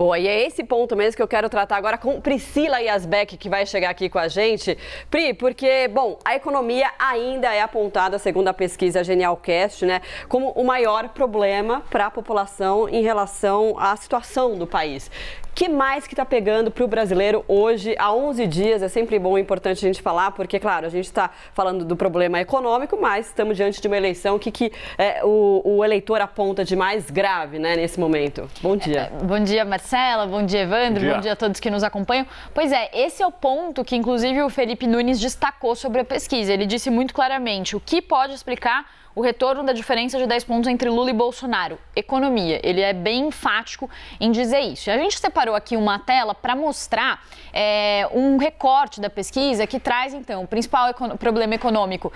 Boa, e é esse ponto mesmo que eu quero tratar agora com Priscila Yazbek, que vai chegar aqui com a gente. Pri, porque, bom, a economia ainda é apontada, segundo a pesquisa Genialcast, né, como o maior problema para a população em relação à situação do país. O que mais que está pegando para o brasileiro hoje, há 11 dias? É sempre bom e importante a gente falar, porque, claro, a gente está falando do problema econômico, mas estamos diante de uma eleição que o eleitor aponta de mais grave, né, nesse momento. Bom dia. Bom dia, Marcela. Bom dia, Evandro. Bom dia a todos que nos acompanham. Pois é, esse é o ponto que, inclusive, o Felipe Nunes destacou sobre a pesquisa. Ele disse muito claramente o que pode explicar o retorno da diferença de 10 pontos entre Lula e Bolsonaro. Economia. Ele é bem enfático em dizer isso. A gente separou aqui uma tela para mostrar um recorte da pesquisa que traz, então, o principal problema econômico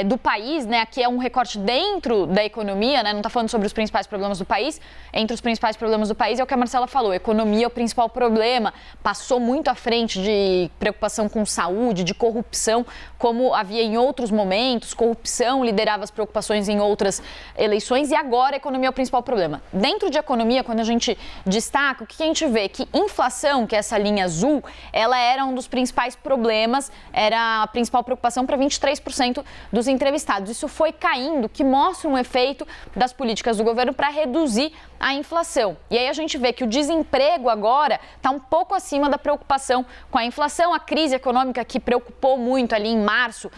do país, né? Aqui é um recorte dentro da economia, né? Não está falando sobre os principais problemas do país. Entre os principais problemas do país é o que a Marcela falou. Economia é o principal problema. Passou muito à frente de preocupação com saúde, de corrupção, como havia em outros momentos. Corrupção liderava as preocupações em outras eleições e agora a economia é o principal problema. Dentro de economia, quando a gente destaca, o que a gente vê? Que inflação, que é essa linha azul, ela era um dos principais problemas, era a principal preocupação para 23% dos entrevistados. Isso foi caindo, que mostra um efeito das políticas do governo para reduzir a inflação. E aí a gente vê que o desemprego agora está um pouco acima da preocupação com a inflação, a crise econômica que preocupou muito ali em março,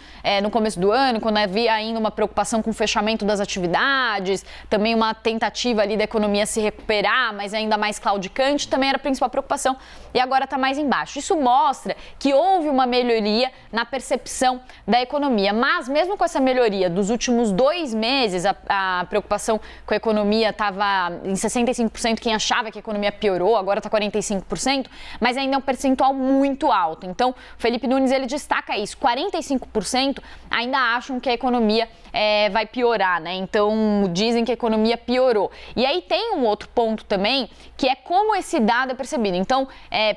no começo do ano, quando havia ainda uma preocupação com o fechamento das atividades, também uma tentativa ali da economia se recuperar, mas ainda mais claudicante, também era a principal preocupação e agora está mais embaixo. Isso mostra que houve uma melhoria na percepção da economia, mas mesmo com essa melhoria dos últimos 2 meses, a preocupação com a economia estava em 65%, quem achava que a economia piorou, agora está 45%, mas ainda é um percentual muito alto. Então, o Felipe Nunes, ele destaca isso, 45% ainda acham que a economia vai piorar, né? Então, dizem que a economia piorou. E aí tem um outro ponto também, que é como esse dado é percebido. Então,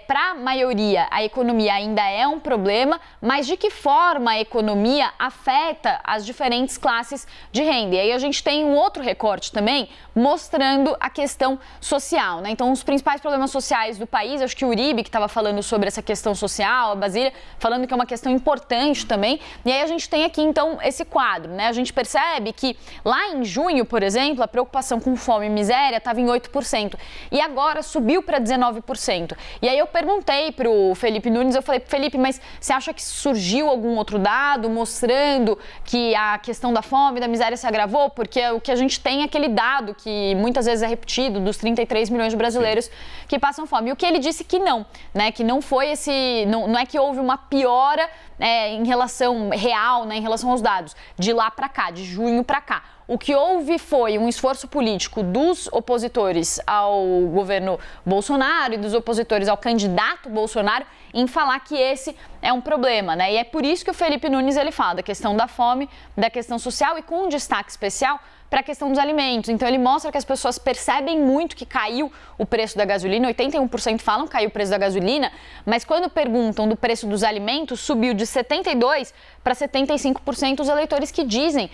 para a maioria, a economia ainda é um problema, mas de que forma a economia afeta as diferentes classes de renda? E aí a gente tem um outro recorte também, mostrando a questão social, né? Então, os principais problemas sociais do país, acho que o Uribe, que estava falando sobre essa questão social, a Basília, falando que é uma questão importante também. E aí a gente tem aqui, então, esse quadro, né? A gente percebe que lá em junho, por exemplo, a preocupação com fome e miséria estava em 8% e agora subiu para 19%. E aí eu perguntei para o Felipe Nunes, eu falei, Felipe, mas você acha que surgiu algum outro dado mostrando que a questão da fome e da miséria se agravou? Porque o que a gente tem é aquele dado que muitas vezes é repetido dos 33 milhões de brasileiros que passam fome. E o que ele disse que não, né? Que não foi não é que houve uma piora em relação real, né, em relação aos dados, de lá para cá, de junho para cá. O que houve foi um esforço político dos opositores ao governo Bolsonaro e dos opositores ao candidato Bolsonaro em falar que esse é um problema, né? E é por isso que o Felipe Nunes, ele fala da questão da fome, da questão social e com um destaque especial para a questão dos alimentos. Então, ele mostra que as pessoas percebem muito que caiu o preço da gasolina, 81% falam que caiu o preço da gasolina, mas quando perguntam do preço dos alimentos, subiu de 72% para 75% os eleitores que dizem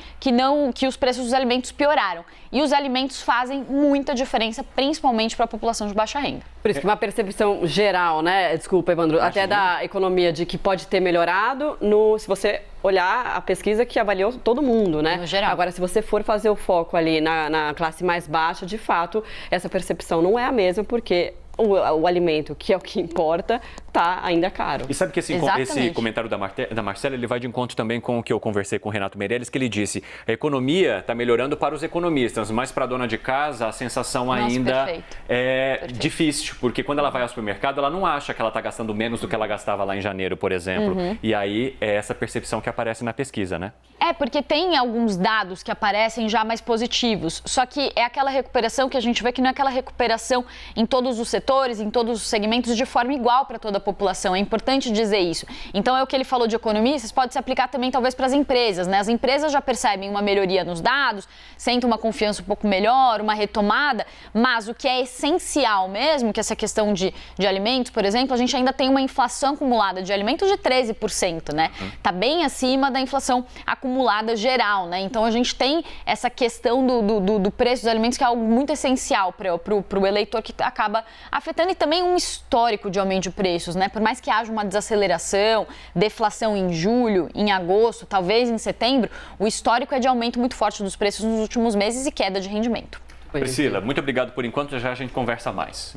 que os preços dos alimentos pioraram. E os alimentos fazem muita diferença, principalmente para a população de baixa renda. Por isso que uma percepção geral, né, desculpa, Evandro, até da economia de que pode ter melhorado se você olhar a pesquisa que avaliou todo mundo, né? No geral. Agora, se você for fazer o foco ali na classe mais baixa, de fato, essa percepção não é a mesma, porque o alimento, que é o que importa, tá ainda caro. E sabe que esse comentário da Marcela, ele vai de encontro também com o que eu conversei com o Renato Meirelles, que ele disse, a economia está melhorando para os economistas, mas para a dona de casa a sensação ainda é difícil, porque quando ela vai ao supermercado, ela não acha que ela está gastando menos do que ela gastava lá em janeiro, por exemplo. E aí é essa percepção que aparece na pesquisa, né? Porque tem alguns dados que aparecem já mais positivos, só que é aquela recuperação que a gente vê que não é aquela recuperação em todos os setores, em todos os segmentos, de forma igual para toda da população. É importante dizer isso. Então, é o que ele falou de economistas, pode se aplicar também talvez para as empresas, né? As empresas já percebem uma melhoria nos dados, sentem uma confiança um pouco melhor, uma retomada, mas o que é essencial mesmo, que essa questão de alimentos, por exemplo, a gente ainda tem uma inflação acumulada de alimentos de 13%, né? Está bem acima da inflação acumulada geral, né? Então, a gente tem essa questão do preço dos alimentos, que é algo muito essencial para o eleitor, que acaba afetando, e também um histórico de aumento de preços, né? Por mais que haja uma desaceleração, deflação em julho, em agosto, talvez em setembro, o histórico é de aumento muito forte dos preços nos últimos meses e queda de rendimento. Priscila, muito obrigado por enquanto, já a gente conversa mais.